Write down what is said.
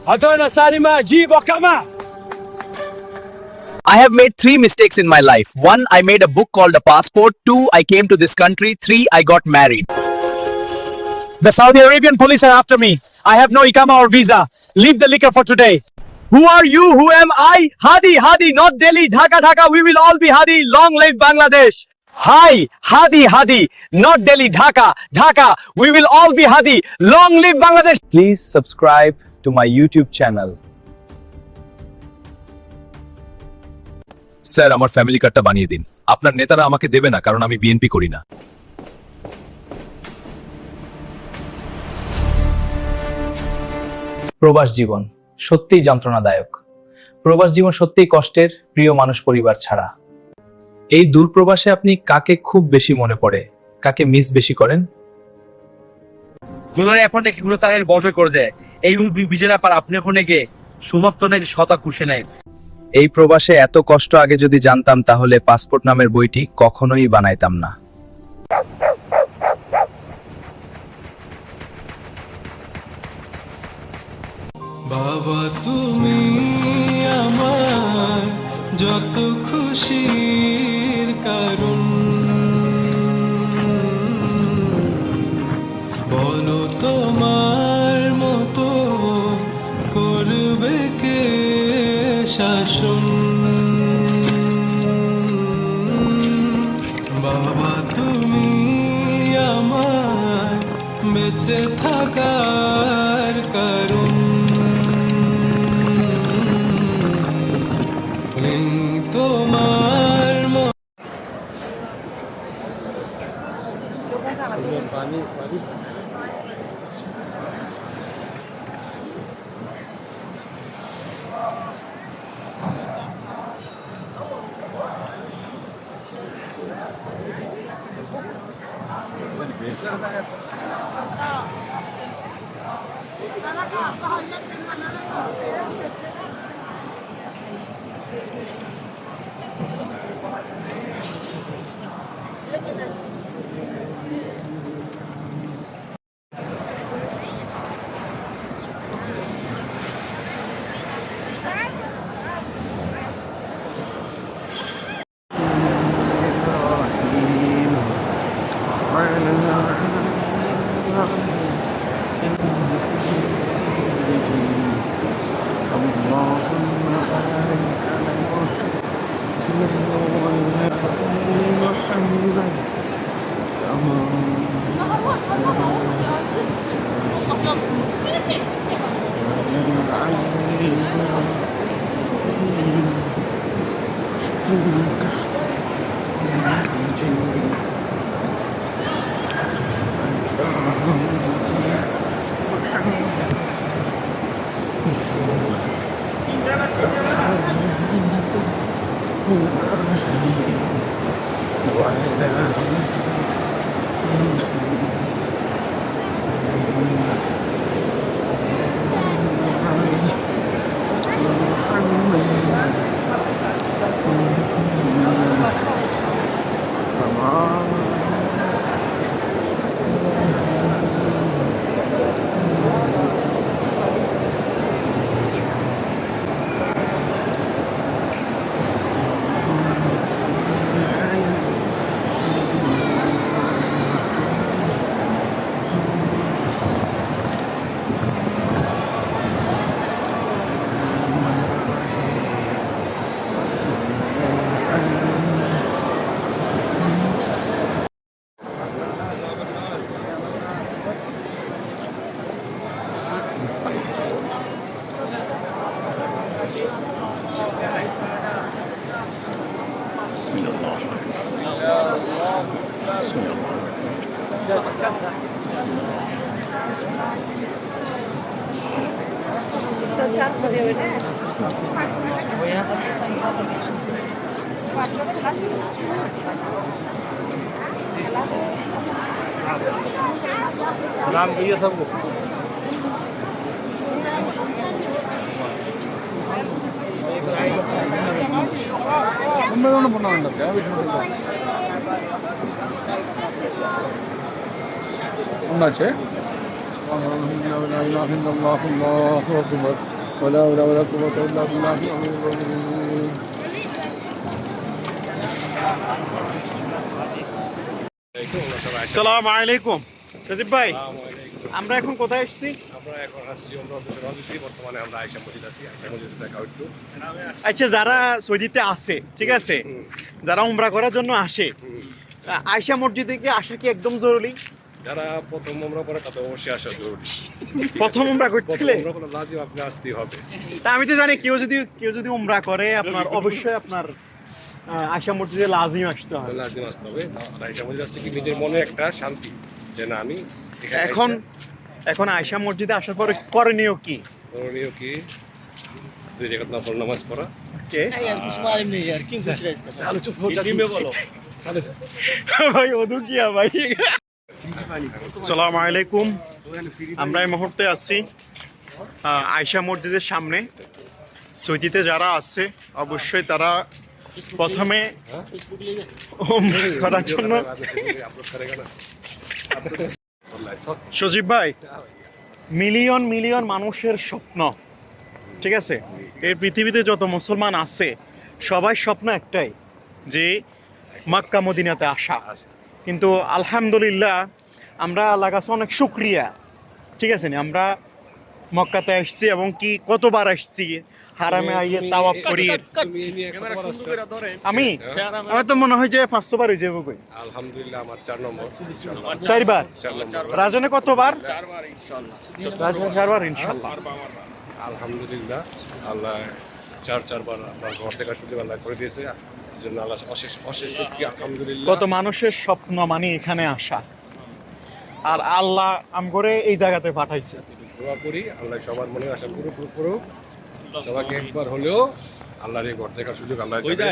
Adana Salima G Bokama. I have made 3 mistakes in my life. 1, I made a book called A Passport. 2, I came to this country. 3, I got married. The Saudi Arabian police are after me. I have no ikama or visa. Leave the liquor for today. Who are you? Who am I? Hadi, Hadi, not Delhi, Dhaka, Dhaka. We will all be Hadi. Long live Bangladesh. Hi, Hadi, Hadi, not Delhi, Dhaka, Dhaka. We will all be Hadi. Long live Bangladesh. Please subscribe to my YouTube channel. Sir আমার family কার্ডটা বানিয়ে দিন। আপনার নেতারা আমাকে দেবে না কারণ আমি বিএনপি করি না। প্রবাস জীবন সত্যিই যন্ত্রণাদায়ক। প্রবাস জীবন সত্যিই কষ্টের, প্রিয় মানুষ পরিবার ছাড়া। এই দূরপ্রবাসে আপনি কাকে খুব বেশি মনে পড়ে, কাকে মিস বেশি করেন? গুণরে এখন নাকি গুলো তাদের বজয় করে যায় এই বিজেরা পার আপনি ওখানে গিয়ে সমাপ্ত নাই শতা কুশে নাই। এই প্রবাসে এত কষ্ট আগে যদি জানতাম তাহলে পাসপোর্ট নামের বইটি কখনোই বানাইতাম না। বাবা তুমি আমার যত খুশির কারণ, বলো তোমার মতো করবে কে শাসন। বাবা তুমি আমার বেঁচে থাকার কারণ, তোমার আছে। আসসালামু আলাইকুম সজীব ভাই, আমরা এখন কোথায় এসেছি? আমরা এখন আসছি আমরা অফিসের অফিসে, বর্তমানে আমরা আয়েশা মসজিদ আছি। আয়েশা মসজিদে দেখা একটু। আচ্ছা, যারা সৌদিতে আসে, ঠিক আছে, যারা উমরা করার জন্য আসে, আয়েশা মসজিদে কি আসা কি একদম জরুরি? যারা প্রথম উমরা করে তাদের অবশ্যই আসা জরুরি। প্রথম উমরা করতে প্রথম গেলে উমরা করলে লাজিম আপনি আসতেই হবে। তা আমি তো জানি কেউ যদি উমরা করে আপনার অবশ্যই আপনার আয়েশা মসজিদে লাজিম আসতে হবে। লাজিম আসতে হবে। আর আয়েশা মসজিদ আসছে কি নিজের মনে একটা শান্তি, যে না আমি এখানে এখন আয়েশা মসজিদে আসার পরে করণীয় কি? করণীয় কি? 2 রাকাত নফল নামাজ পড়া। কে ভাই ওদু কিয়া ভাই। আসসালামু আলাইকুম, আমরা এই মুহূর্তে আছি আয়েশা মসজিদের সামনে। সৌদিতে যারা আছে অবশ্যই তারা প্রথমে উমরা করার জন্য। সজীব ভাই, মিলিয়ন মিলিয়ন মানুষের স্বপ্ন, ঠিক আছে, এই পৃথিবীতে যত মুসলমান আছে সবাই স্বপ্ন একটাই, যে মক্কা মদিনাতে আসা। কিন্তু আলহামদুলিল্লাহ আমরা আল্লাহর কাছে অনেক শুকরিয়া, ঠিক আছে, আমরা মক্কাতে আসছি এবং কি কতবার আসছি, হারামে আইয়ে তাওয়াফ করি। আমি আমার তো মনে হয় যে 500 বার হয়ে যাবো। আলহামদুলিল্লাহ আমার 4 নম্বর, ইনশাআল্লাহ 4 বার। 4 নম্বর। রাজনে কতবার? 4 বার ইনশাআল্লাহ। রাজনে 4 বার ইনশাআল্লাহ। আলহামদুলিল্লাহ আল্লাহ 4 বার আপনার ঘর থেকে সুযোগ আল্লাহ করে দিয়েছে। এর জন্য আল্লাহ অশেষ অশেষ শুকরিয়া। আলহামদুলিল্লাহ। কত মানুষের স্বপ্ন মানে এখানে আসা, আর আল্লাহ আমগরে এই জায়গাতে পাঠাইছে। দোয়া করি আল্লাহ সবার মনে আশা পুরো করুক, সবাইকে একবার হলেও আল্লাহর এই ঘর দেখার সুযোগ আল্লাহ দেবে।